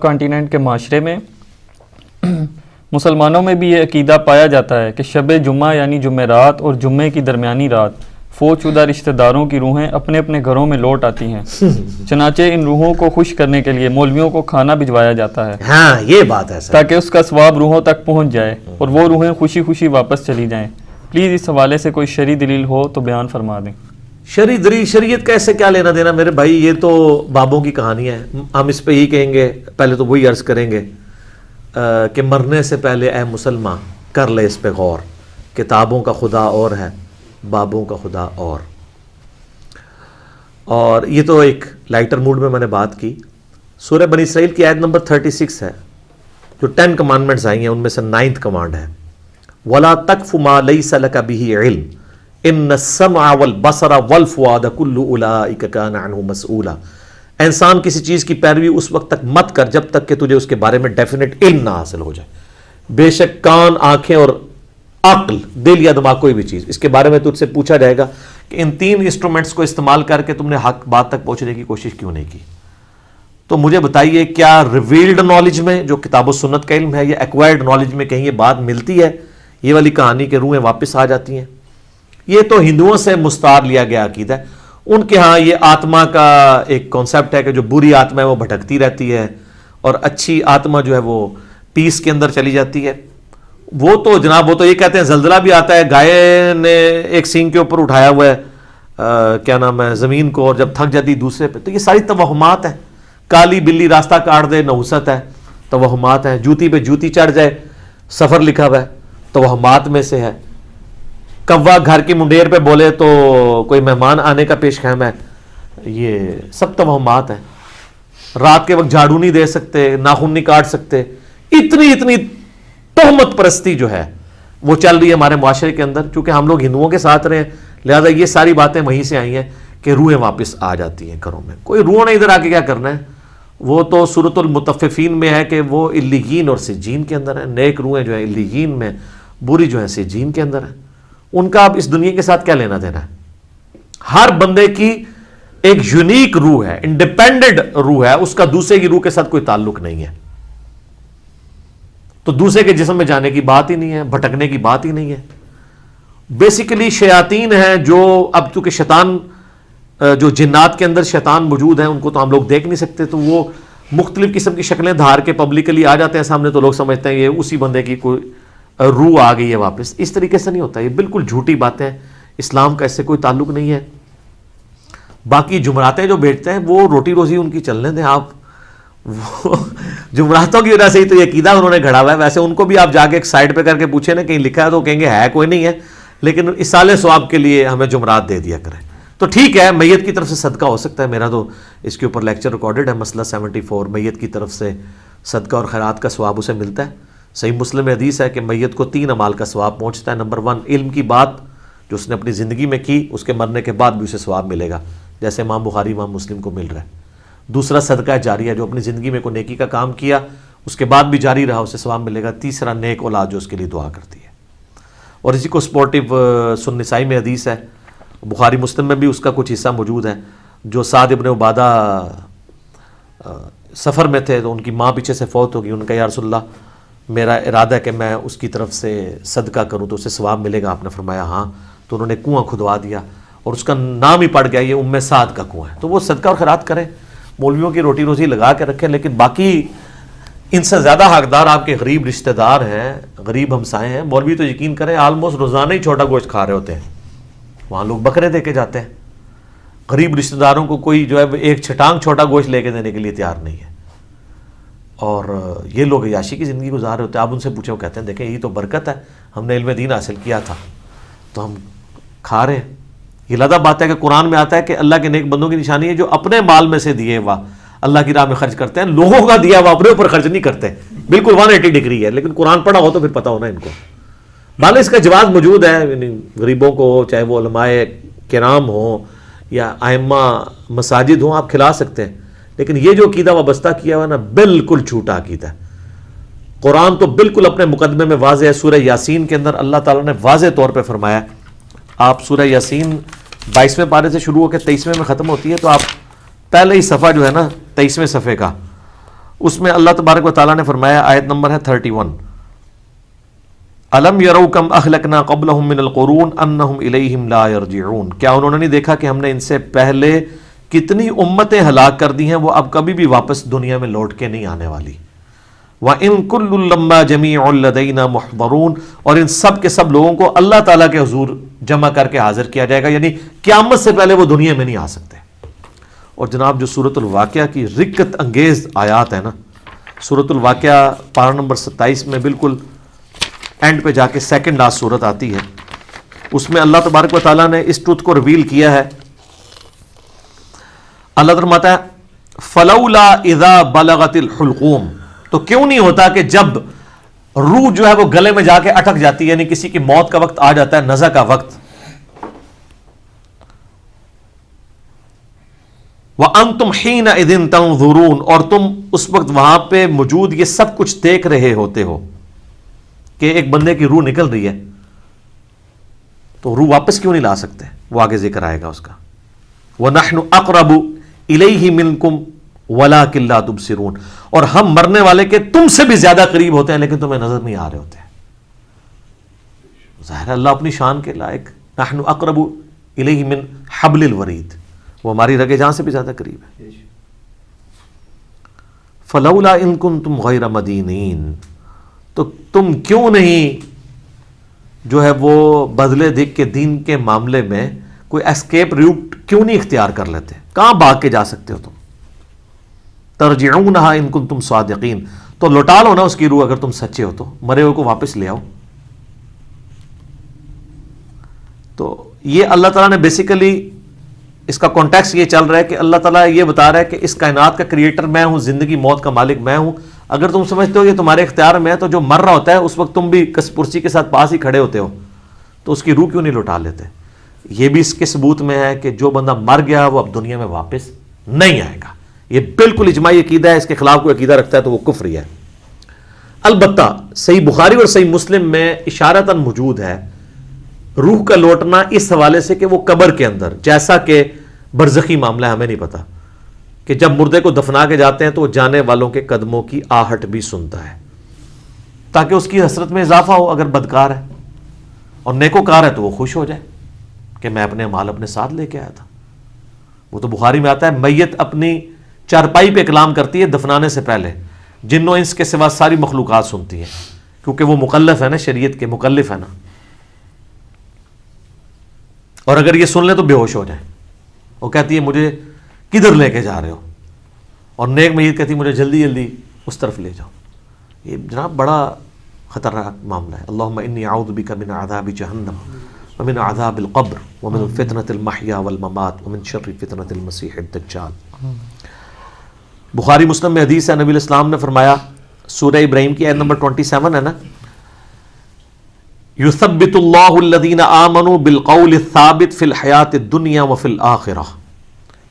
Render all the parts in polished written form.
Continent کے معاشرے میں مسلمانوں میں بھی یہ عقیدہ پایا جاتا ہے کہ شب جمعہ یعنی جمعرات اور جمعے کی درمیانی رات فوت شدہ رشتہ داروں کی روحیں اپنے اپنے گھروں میں لوٹ آتی ہیں۔ چنانچہ ان روحوں کو خوش کرنے کے لیے مولویوں کو کھانا بھجوایا جاتا ہے، ہاں یہ بات ہے سر، تاکہ اس کا ثواب روحوں تک پہنچ جائے اور وہ روحیں خوشی خوشی واپس چلی جائیں۔ پلیز اس حوالے سے کوئی شرعی دلیل ہو تو بیان فرما دیں۔ شرعی دلیل شریعت کا ایسے کیا لینا دینا میرے بھائی، یہ تو بابوں کی کہانی ہے۔ ہم اس پہ یہی کہیں گے، پہلے تو وہی عرض کریں گے کہ مرنے سے پہلے اے مسلمان کر لے اس پہ غور، کتابوں کا خدا اور ہے، بابوں کا خدا اور یہ تو ایک لائٹر موڈ میں نے بات کی۔ سورہ بنی اسرائیل کی آیت نمبر 36 ہے، جو 10 کمانڈمنٹس آئی ہیں ان میں سے 9th کمانڈ ہے، وَلَا تَقْفُ مَا لَيْسَ لَكَ بِهِ عِلْمٌ ان السمع والبصر والفؤاد كل اولئک کان عنہ مسئولا۔ انسان کسی چیز کی پیروی اس وقت تک مت کر جب تک کہ تجھے اس کے بارے میں ڈیفینیٹ علم نہ حاصل ہو جائے۔ بے شک کان، آنکھیں اور عقل، دل یا دماغ، کوئی بھی چیز، اس کے بارے میں تجھ سے پوچھا جائے گا کہ ان 3 انسٹرومنٹس کو استعمال کر کے تم نے حق بات تک پہنچنے کی کوشش کیوں نہیں کی۔ تو مجھے بتائیے، کیا ریویلڈ نالج میں جو کتاب و سنت کا علم ہے یا ایکوائرڈ نالج میں کہیں یہ بات ملتی ہے، یہ والی کہانی کہ روحیں واپس آ جاتی ہیں؟ یہ تو ہندوؤں سے مستعار لیا گیا عقیدہ ہے۔ ان کے ہاں یہ آتما کا ایک کانسیپٹ ہے کہ جو بری آتما ہے وہ بھٹکتی رہتی ہے اور اچھی آتما جو ہے وہ پیس کے اندر چلی جاتی ہے۔ وہ تو جناب، وہ تو یہ کہتے ہیں زلزلہ بھی آتا ہے، گائے نے ایک سینگ کے اوپر اٹھایا ہوا ہے کیا نام ہے زمین کو، اور جب تھک جاتی دوسرے پہ۔ تو یہ ساری توہمات ہیں۔ کالی بلی راستہ کاٹ دے، نحوست ہے، توہمات ہیں۔ جوتی پہ جوتی چڑھ جائے، سفر لکھا ہوا ہے، توہمات میں سے ہے۔ کوا گھر کی منڈیر پہ بولے تو کوئی مہمان آنے کا پیش خیم ہے، یہ سب توہمات ہیں۔ رات کے وقت جھاڑو نہیں دے سکتے، ناخن نہیں کاٹ سکتے، اتنی تہمت پرستی جو ہے وہ چل رہی ہے ہمارے معاشرے کے اندر۔ چونکہ ہم لوگ ہندوؤں کے ساتھ رہے ہیں، لہذا یہ ساری باتیں وہیں سے آئی ہیں کہ روحیں واپس آ جاتی ہیں گھروں میں۔ کوئی روح نے ادھر آ کے کیا کرنا ہے، وہ تو سورۃ المطففین میں ہے کہ وہ علیین اور سجین کے اندر ہے۔ نیک روحیں جو ہیں علیین میں، بری جو ہیں سجین کے اندر ہیں۔ ان کا اب اس دنیا کے ساتھ کیا لینا دینا ہے؟ ہر بندے کی ایک یونیک روح ہے، انڈیپینڈنٹ روح ہے، اس کا دوسرے کی روح کے ساتھ کوئی تعلق نہیں ہے۔ تو دوسرے کے جسم میں جانے کی بات ہی نہیں ہے، بھٹکنے کی بات ہی نہیں ہے۔ بیسیکلی شیاطین ہیں جو اب چونکہ شیطان جو جنات کے اندر شیطان موجود ہیں، ان کو تو ہم لوگ دیکھ نہیں سکتے، تو وہ مختلف قسم کی شکلیں دھار کے پبلکلی آ جاتے ہیں سامنے، تو لوگ سمجھتے ہیں یہ اسی بندے کی کوئی روح آ گئی ہے واپس۔ اس طریقے سے نہیں ہوتا، یہ بالکل جھوٹی باتیں، اسلام کا اس سے کوئی تعلق نہیں ہے۔ باقی جمعراتیں جو بیچتے ہیں وہ روٹی روزی ان کی چلنے دیں آپ، وہ جمعراتوں کی وجہ سے ہی تو یہ عقیدہ انہوں نے گھڑا ہوا ہے۔ ویسے ان کو بھی آپ جا کے ایک سائڈ پہ کر کے پوچھیں نا کہیں لکھا ہے تو کہیں گے ہے کوئی نہیں ہے، لیکن اصالِ ثواب کے لیے ہمیں جمعرات دے دیا کریں۔ تو ٹھیک ہے، میت کی طرف سے صدقہ ہو سکتا ہے، میرا تو اس کے اوپر لیکچر ریکارڈڈ ہے، مسئلہ 74، میت کی طرف سے صدقہ اور خیرات کا ثواب اسے ملتا ہے۔ صحیح مسلم میں حدیث ہے کہ میت کو 3 اعمال کا ثواب پہنچتا ہے۔ نمبر 1، علم کی بات جو اس نے اپنی زندگی میں کی، اس کے مرنے کے بعد بھی اسے ثواب ملے گا، جیسے امام بخاری امام مسلم کو مل رہا ہے۔ دوسرا صدقہ جاریہ، جو اپنی زندگی میں کوئی نیکی کا کام کیا اس کے بعد بھی جاری رہا، اسے ثواب ملے گا۔ تیسرا، نیک اولاد جو اس کے لیے دعا کرتی ہے۔ اور اسی کو سپورٹیو سنن نسائی میں حدیث ہے، بخاری مسلم میں بھی اس کا کچھ حصہ موجود ہے، جو سعد ابن عبادہ سفر میں تھے تو ان کی ماں پیچھے سے فوت ہو گئی، ان کا یا رسول اللہ میرا ارادہ ہے کہ میں اس کی طرف سے صدقہ کروں تو اسے ثواب ملے گا۔ آپ نے فرمایا ہاں، تو انہوں نے کنواں کھدوا دیا اور اس کا نام ہی پڑ گیا، یہ ام سعد کا کنواں ہے۔ تو وہ صدقہ اور خیرات کریں، مولویوں کی روٹی روزی لگا کے رکھیں، لیکن باقی ان سے زیادہ حقدار آپ کے غریب رشتہ دار ہیں، غریب ہمسائے ہیں۔ مولوی تو یقین کریں آلموسٹ روزانہ ہی چھوٹا گوشت کھا رہے ہوتے ہیں، وہاں لوگ بکرے دے کے جاتے ہیں۔ غریب رشتہ داروں کو کوئی جو ہے ایک چھٹانگ چھوٹا گوشت لے کے دینے کے لیے تیار نہیں ہے، اور یہ لوگ عیاشی کی زندگی گزار رہے ہوتے ہیں۔ آپ ان سے پوچھیں، وہ کہتے ہیں دیکھیں یہی تو برکت ہے، ہم نے علم دین حاصل کیا تھا تو ہم کھا رہے ہیں۔ یہ لادہ بات ہے کہ قرآن میں آتا ہے کہ اللہ کے نیک بندوں کی نشانی ہے جو اپنے مال میں سے دیے ہوا اللہ کی راہ میں خرچ کرتے ہیں، لوگوں کا دیا ہوا اپنے اوپر خرچ نہیں کرتے۔ بالکل 180 ڈگری ہے، لیکن قرآن پڑھا ہو تو پھر پتہ ہونا ان کو۔ بھالے اس کا جواز موجود ہے، یعنی غریبوں کو، چاہے وہ علماء کرام ہوں یا ائمہ مساجد ہوں، آپ کھلا سکتے ہیں، لیکن یہ جو عقیدہ وابستہ کیا ہوا ہے نا، بالکل جھوٹا عقیدہ ہے۔ قرآن تو بالکل اپنے مقدمے میں واضح ہے۔ سورہ یاسین کے اندر اللہ تعالیٰ نے واضح طور پہ فرمایا، آپ سورہ یاسین 22ویں پارے سے شروع ہو کے 23ویں میں ختم ہوتی ہے، تو آپ پہلے ہی صفحہ جو ہے نا 23ویں صفحے کا، اس میں اللہ تبارک و تعالیٰ نے فرمایا، آیت نمبر ہے 31، الم یروا کم اہلکنا قبلہم من القرون انہم الیہم لا یرجعون، کیا انہوں نے نہیں دیکھا کہ ہم نے ان سے پہلے کتنی امتیں ہلاک کر دی ہیں، وہ اب کبھی بھی واپس دنیا میں لوٹ کے نہیں آنے والی۔ وَإِن كُلٌّ لَمَّا جَمِيعٌ لَدَيْنَا مُحْضَرُونَ، اور ان سب کے سب لوگوں کو اللہ تعالیٰ کے حضور جمع کر کے حاضر کیا جائے گا، یعنی قیامت سے پہلے وہ دنیا میں نہیں آ سکتے۔ اور جناب جو سورۃ الواقعہ کی رکت انگیز آیات ہے نا، سورۃ الواقعہ پارہ نمبر 27 میں بالکل اینڈ پہ جا کے سیکنڈ لاسٹ سورت آتی ہے، اس میں اللہ تبارک و تعالیٰ نے اس ٹروتھ کو ریویل کیا ہے۔ اللہ فرماتا ہے فلولا اذا بلغت الحلقوم، تو کیوں نہیں ہوتا کہ جب روح جو ہے وہ گلے میں جا کے اٹک جاتی ہے، یعنی کسی کی موت کا وقت آ جاتا ہے، نزع کا وقت، وَأَنْتُمْ حِينَئِذٍ تَنْظُرُونَ، اور تم اس وقت وہاں پہ موجود یہ سب کچھ دیکھ رہے ہوتے ہو کہ ایک بندے کی روح نکل رہی ہے، تو روح واپس کیوں نہیں لا سکتے؟ وہ آگے ذکر آئے گا اس کا، وَنَحْنُ أَقْرَبُ إِلَيْهِ مِنْكُمْ وَلَكِنْ لَا تُبْصِرُونَ، اور ہم مرنے والے کے تم سے بھی زیادہ قریب ہوتے ہیں لیکن تمہیں نظر نہیں آ رہے ہوتے ہیں۔ ظاہر اللہ اپنی شان کے لائق، نحن اقرب الیہ من حبل الورید، وہ ہماری رگے جان سے بھی زیادہ قریب ہے۔ فلولا ان کنتم غیر مدینین، تو تم کیوں نہیں جو ہے وہ بدلے دیکھ کے دین کے معاملے میں کوئی اسکیپ روٹ کیوں نہیں اختیار کر لیتے؟ کہاں بھاگ کے جا سکتے ہو تم؟ ترجعونہا ان کنتم صادقین، تو لوٹا لو نا اس کی روح اگر تم سچے ہو تو، مرے ہوئے کو واپس لے آؤ۔ تو یہ اللہ تعالیٰ نے بیسیکلی اس کا کانٹیکس یہ چل رہا ہے کہ اللہ تعالیٰ یہ بتا رہا ہے کہ اس کائنات کا کریٹر میں ہوں، زندگی موت کا مالک میں ہوں۔ اگر تم سمجھتے ہو یہ تمہارے اختیار میں ہے تو جو مر رہا ہوتا ہے اس وقت تم بھی کس پرسی کے ساتھ پاس ہی کھڑے ہوتے ہو، تو اس کی روح کیوں نہیں لوٹا لیتے؟ یہ بھی اس کے ثبوت میں ہے کہ جو بندہ مر گیا وہ اب دنیا میں واپس نہیں آئے گا۔ یہ بالکل اجماعی عقیدہ ہے، اس کے خلاف کوئی عقیدہ رکھتا ہے تو وہ کفری ہے۔ البتہ صحیح بخاری اور صحیح مسلم میں اشارتاً موجود ہے روح کا لوٹنا اس حوالے سے کہ وہ قبر کے اندر، جیسا کہ برزخی معاملہ ہے، ہمیں نہیں پتا، کہ جب مردے کو دفنا کے جاتے ہیں تو وہ جانے والوں کے قدموں کی آہٹ بھی سنتا ہے، تاکہ اس کی حسرت میں اضافہ ہو اگر بدکار ہے، اور نیکوکار ہے تو وہ خوش ہو جائے کہ میں اپنے مال اپنے ساتھ لے کے آیا تھا۔ وہ تو بخاری میں آتا ہے میت اپنی چارپائی پہ کلام کرتی ہے دفنانے سے پہلے، جن و انس کے سوا ساری مخلوقات سنتی ہیں، کیونکہ وہ مکلف ہے نا، شریعت کے مکلف ہے نا، اور اگر یہ سن لیں تو بے ہوش ہو جائیں۔ وہ کہتی ہے مجھے کدھر لے کے جا رہے ہو، اور نیک میت کہتی ہے مجھے جلدی جلدی اس طرف لے جاؤ۔ یہ جناب بڑا خطرناک معاملہ ہے۔ اللہم انی اعوذ بک من عذاب جہنم ومن عذاب القبر ومن فتنة المحیا والممات ومن شر فتنة المسیح الدجال۔ بخاری مسلم میں حدیث ہے، نبی علیہ السلام نے فرمایا، سورہ ابراہیم کی آیت نمبر 27 ہے نا، یثبت اللہ الذین آمنوا بالقول الثابت فی الحیات الدنیا وفی الآخرہ،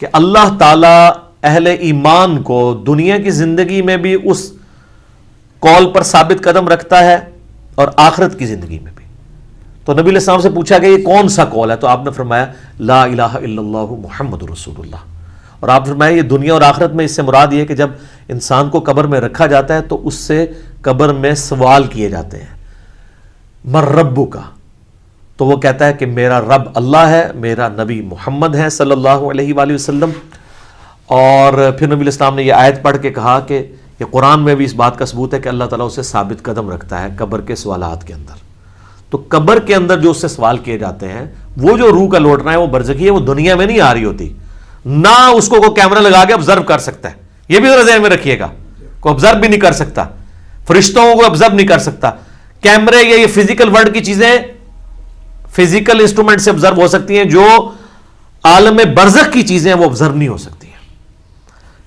کہ اللہ تعالیٰ اہل ایمان کو دنیا کی زندگی میں بھی اس قول پر ثابت قدم رکھتا ہے اور آخرت کی زندگی میں بھی۔ تو نبی علیہ السلام سے پوچھا کہ یہ کون سا قول ہے؟ تو آپ نے فرمایا لا الہ الا اللہ محمد رسول اللہ، اور آپ فرمایا یہ دنیا اور آخرت میں اس سے مراد یہ ہے کہ جب انسان کو قبر میں رکھا جاتا ہے تو اس سے قبر میں سوال کیے جاتے ہیں، من ربو کا، تو وہ کہتا ہے کہ میرا رب اللہ ہے، میرا نبی محمد ہے صلی اللہ علیہ وآلہ وسلم۔ اور پھر نبی علیہ السلام نے یہ آیت پڑھ کے کہا کہ یہ قرآن میں بھی اس بات کا ثبوت ہے کہ اللہ تعالیٰ اسے ثابت قدم رکھتا ہے قبر کے سوالات کے اندر۔ تو قبر کے اندر جو اس سے سوال کیے جاتے ہیں، وہ جو روح کا لوٹنا ہے وہ برزخی ہے، وہ دنیا میں نہیں آ رہی ہوتی، نہ اس کو کوئی کیمرہ لگا کے آبزرو کر سکتا ہے، یہ بھی ذرا ذہن میں رکھیے گا، کوئی آبزرو بھی نہیں کر سکتا، فرشتوں کو آبزرو نہیں کر سکتا۔ کیمرے یا یہ فزیکل ورلڈ کی چیزیں فزیکل انسٹرومنٹ سے آبزرو ہو سکتی ہیں، جو عالم برزخ کی چیزیں وہ آبزرو نہیں ہو سکتی ہیں۔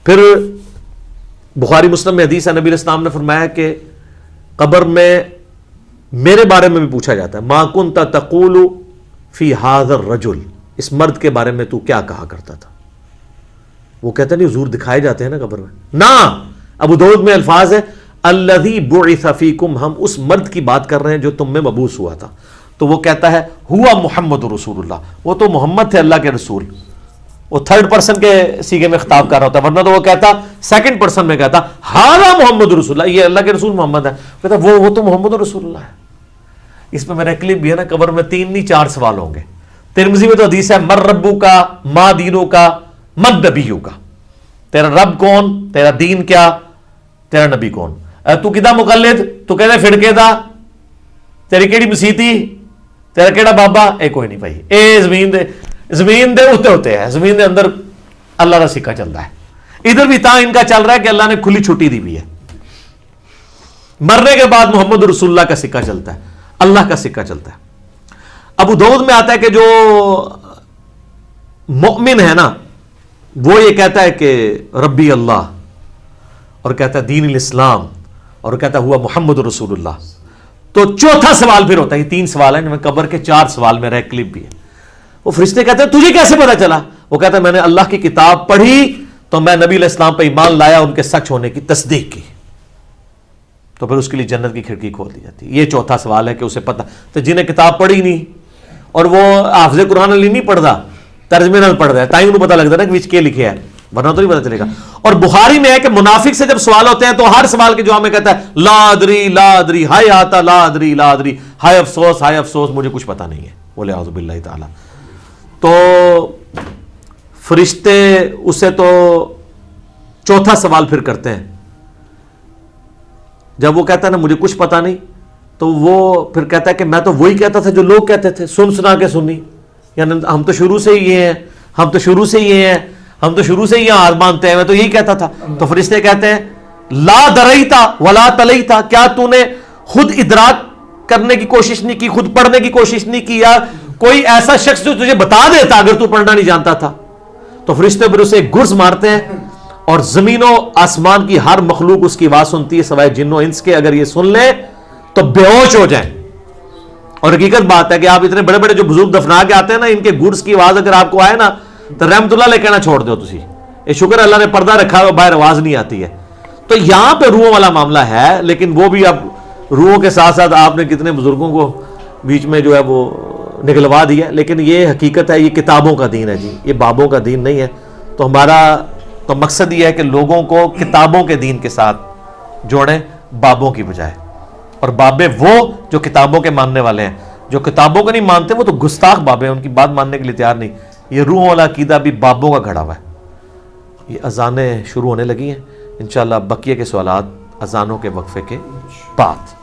پھر بخاری مسلم میں حدیث ہے، نبی علیہ السلام نے فرمایا کہ قبر میں میرے بارے میں بھی پوچھا جاتا ہے، ما کنت تقول فی ھذا الرجل، اس مرد کے بارے میں تو کیا کہا کرتا تھا؟ وہ کہتا نہیں حضور دکھائے جاتے ہیں نا قبر میں، نہ، ابو داؤد میں الفاظ ہے الذی بعث فیکم، ہم اس مرد کی بات کر رہے ہیں جو تم میں مبعوث ہوا تھا۔ تو وہ کہتا ہے ہوا محمد رسول اللہ، وہ تو محمد تھے اللہ کے رسول۔ وہ تھرڈ پرسن کے سیغے میں خطاب کر رہا ہوتا ہے، ورنہ تو وہ کہتا سیکنڈ پرسن میں کہتا ہاذا محمد رسول اللہ، یہ اللہ کے رسول محمد ہے، کہتا وہ تو محمد رسول اللہ ہے۔ اس میں میرا کلپ بھی ہے نا، قبر میں 3 نہیں 4 سوال ہوں گے۔ ترمذی میں تو حدیث ہے مر ربو کا، ما دینو کا، من نبیو کا، تیرا رب کون، تیرا دین کیا، تیرا نبی کون، تو کدا مقلد، تو کہتے فرقے دا، تیری کیڑی مسیتی، تیرا کیڑا بابا، اے کوئی نہیں بھائی، اے زمین دے ہوتے ہوتے ہیں، زمین دے اندر اللہ کا سکہ چلتا ہے، ادھر بھی تا ان کا چل رہا ہے کہ اللہ نے کھلی چھٹی دی بھی ہے، مرنے کے بعد محمد رسول اللہ کا سکہ چلتا ہے، اللہ کا سکہ چلتا ہے۔ ابو داؤد میں آتا ہے کہ جو مؤمن ہے نا وہ یہ کہتا ہے کہ ربی اللہ، اور کہتا ہے دین الاسلام، اور کہتا ہے ہوا محمد رسول اللہ۔ تو چوتھا سوال پھر ہوتا ہے، یہ 3 سوال ہیں، قبر کے 4 سوال میرا ایک کلپ بھی ہے۔ وہ فرشتے کہتے ہیں تجھے کیسے پتا چلا؟ وہ کہتا ہے میں نے اللہ کی کتاب پڑھی تو میں نبی علیہ السلام پہ ایمان لایا، ان کے سچ ہونے کی تصدیق کی، تو پھر اس کے لیے جنت کی کھڑکی کھول دی جاتی ہے۔ یہ چوتھا سوال ہے کہ اسے پتہ، تو جنہیں کتاب پڑھی نہیں اور وہ حافظ قرآن علی نہیں پڑھتا، ترجمے نال پڑھ رہا ہے، تائیں انہوں پتہ لگتا ہے نا کہ وچ کے لکھے ہے، ورنہ تو نہیں پتہ چلے گا۔ اور بخاری میں ہے کہ منافق سے جب سوال ہوتے ہیں تو ہر سوال کے جواب میں کہتا ہے لا ادری لا ادری، ہائے آتا لا ادری لا ادری، ہائے افسوس مجھے کچھ پتہ نہیں ہے، بولے اعوذ باللہ تعالی۔ تو فرشتے اسے تو چوتھا سوال پھر کرتے ہیں، جب وہ کہتا ہے نا مجھے کچھ پتہ نہیں، تو وہ پھر کہتا ہے کہ میں تو وہی کہتا تھا جو لوگ کہتے تھے، سنا کے سنی، یعنی ہم تو شروع سے ہی یہ ہیں، ہم تو شروع سے ہی یہ ہار مانتے ہیں، میں تو یہی کہتا تھا۔ تو فرشتے کہتے ہیں لا دریتا ولا تلیتا، کیا تو نے خود ادراک کرنے کی کوشش نہیں کی، خود پڑھنے کی کوشش نہیں کی، یا کوئی ایسا شخص جو تجھے بتا دیتا اگر تو پڑھنا نہیں جانتا تھا؟ تو فرشتے پھر اسے گرز مارتے ہیں، اور زمین و آسمان کی ہر مخلوق اس کی آواز سنتی ہے سوائے جن و انس کے، اگر یہ سن لیں تو بے ہوش ہو جائیں۔ اور حقیقت بات ہے کہ آپ اتنے بڑے بڑے جو بزرگ دفنا کے آتے ہیں نا، ان کے گرز کی آواز اگر آپ کو آئے نا تو رحمت اللہ لے کہنا چھوڑ دو تسی، یہ شکر اللہ نے پردہ رکھا ہے، باہر آواز نہیں آتی ہے۔ تو یہاں پہ روحوں والا معاملہ ہے، لیکن وہ بھی اب روحوں کے ساتھ ساتھ آپ نے کتنے بزرگوں کو بیچ میں جو ہے وہ نکلوا دیا، لیکن یہ حقیقت ہے، یہ کتابوں کا دین ہے جی، یہ بابوں کا دین نہیں ہے۔ تو ہمارا تو مقصد یہ ہے کہ لوگوں کو کتابوں کے دین کے ساتھ جوڑیں بابوں کی بجائے، اور بابے وہ جو کتابوں کے ماننے والے ہیں، جو کتابوں کو نہیں مانتے وہ تو گستاخ بابے ہیں، ان کی بات ماننے کے لیے تیار نہیں۔ یہ روحوں والا عقیدہ بھی بابوں کا گھڑا ہوا ہے۔ یہ اذانیں شروع ہونے لگی ہیں، انشاءاللہ بقیہ کے سوالات اذانوں کے وقفے کے بعد۔